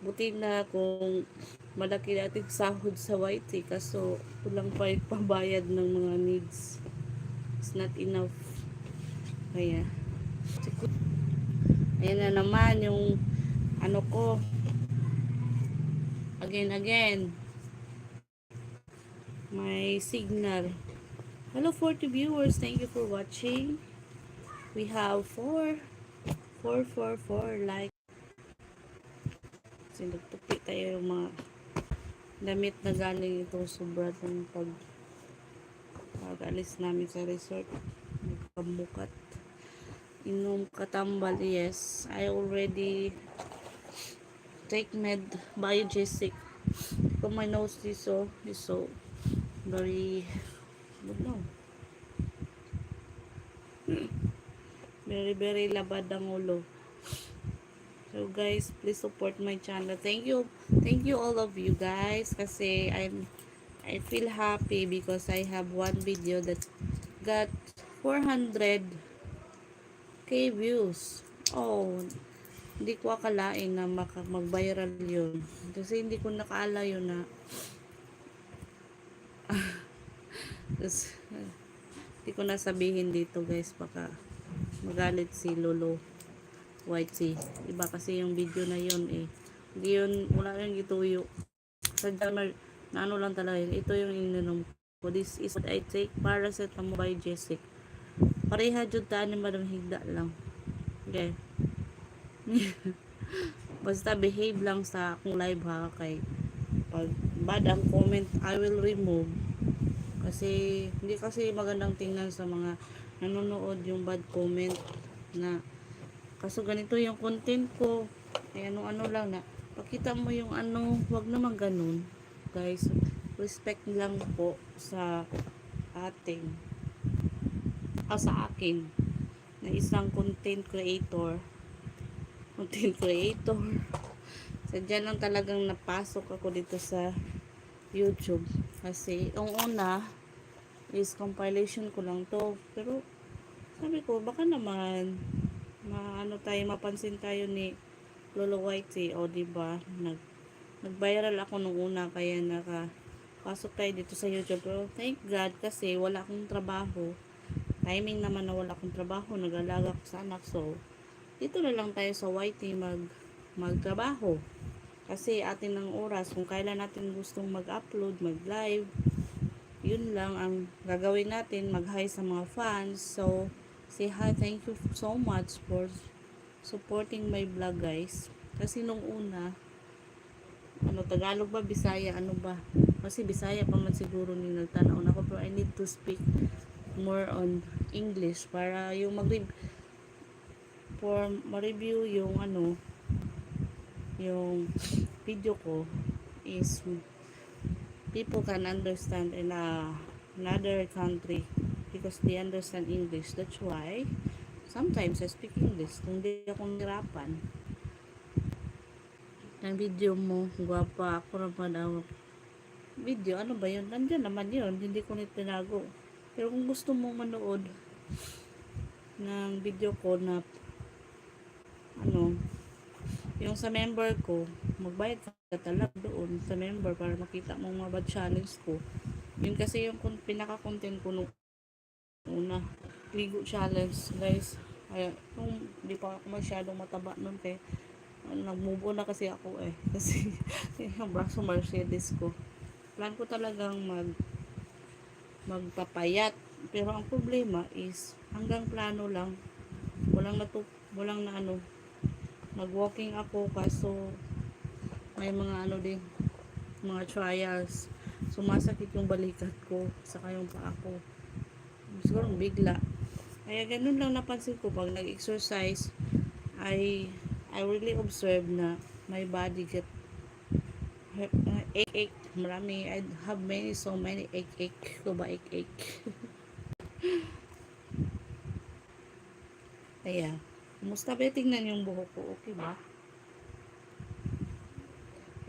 Buti na kung malaki nating sahod sa YT kaso kulang pa yung pambayad ng mga needs. It's not enough. Kaya, ayan na naman yung ano ko. Again. My signal. Hello 40 viewers. Thank you for watching. We have 4 like. Sinagtupi tayo yung mga damit na galing itong sobra ng pag-alis namin sa resort. Nagpamukat. Inom katambal. Yes, I already take med biogesic. Kung my nose is so very, I don't know, very labad ang ulo. So guys, please support my channel. Thank you all of you guys, kasi I feel happy because I have one video that got 400k views. Oh, hindi ko akalain na mag-viral yun, kasi hindi ko nakaala yun na hindi ko nasabihin dito guys, baka magalit si Lolo YT. Iba kasi yung video na yun eh. Hindi yun, wala yung gituyo. Sadya na ano lang talaga yun. Ito yung ininom ko. This is what I take. Paracetamol by Jessic. Pareha jud ta ni Madam Higda lang. Okay. Basta behave lang sa akong live ha. Kay pag bad ang comment, I will remove. Kasi hindi kasi magandang tingnan sa mga nanonood yung bad comment na kaso ganito yung content ko. Ay ano lang na pakita mo yung ano, wag naman ganun. Guys, respect lang po sa ating sa akin na isang content creator. Sadya lang talagang napasok ako dito sa YouTube kasi yung una is compilation ko lang to, pero sabi ko baka naman mapansin tayo ni Lolo YT, o diba nag-viral ako nung una, kaya nakapasok tayo dito sa YouTube. Pero thank God kasi wala akong trabaho, timing naman na wala akong trabaho, nag-alaga ko sa anak, so dito na lang tayo sa YT magtrabaho kasi atin ng oras kung kailan natin gustong mag-upload, mag-live, yun lang ang gagawin natin, mag-hi sa mga fans. So say hi, thank you so much for supporting my vlog guys. Kasi nung una Tagalog ba, Bisaya, ano ba, kasi Bisaya pa man siguro ni nagtanaw ako, pero I need to speak more on English para yung ma-review yung yung video ko is people can understand in another country because they understand English. That's why sometimes I speak English kung di ako nahirapan. Ang video mo, guwapa ako naman ang video, ano ba yun? Nandiyan naman yun, hindi ko nito tinago. Pero kung gusto mo manood ng video ko na yung sa member ko, magbayad ka talaga doon sa member para makita mo mga bad challenge ko. Yun kasi yung pinaka-content ko nung una, ligo challenge guys. Kaya kung di pa ako masyadong mataba nun, kaya nagmubo na kasi ako kasi yung braso Mercedes ko, plan ko talagang magpapayat, pero ang problema is hanggang plano lang, walang na nag-walking ako, kaso may mga din, mga trials, sumasakit yung balikat ko saka yung paa ko, siguro bigla. Kaya ganun lang napansin ko pag nag-exercise, I really observe na my body get ache. Marami, I have so many ache ko ba, ache. Kaya kumusta ba? Tingnan yung buhok ko, okay ba?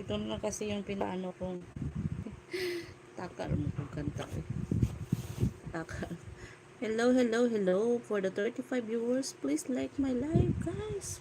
Ito na kasi yung pinaano kong takar mo kung kanta takar. Hello for the 35 viewers, please like my live guys.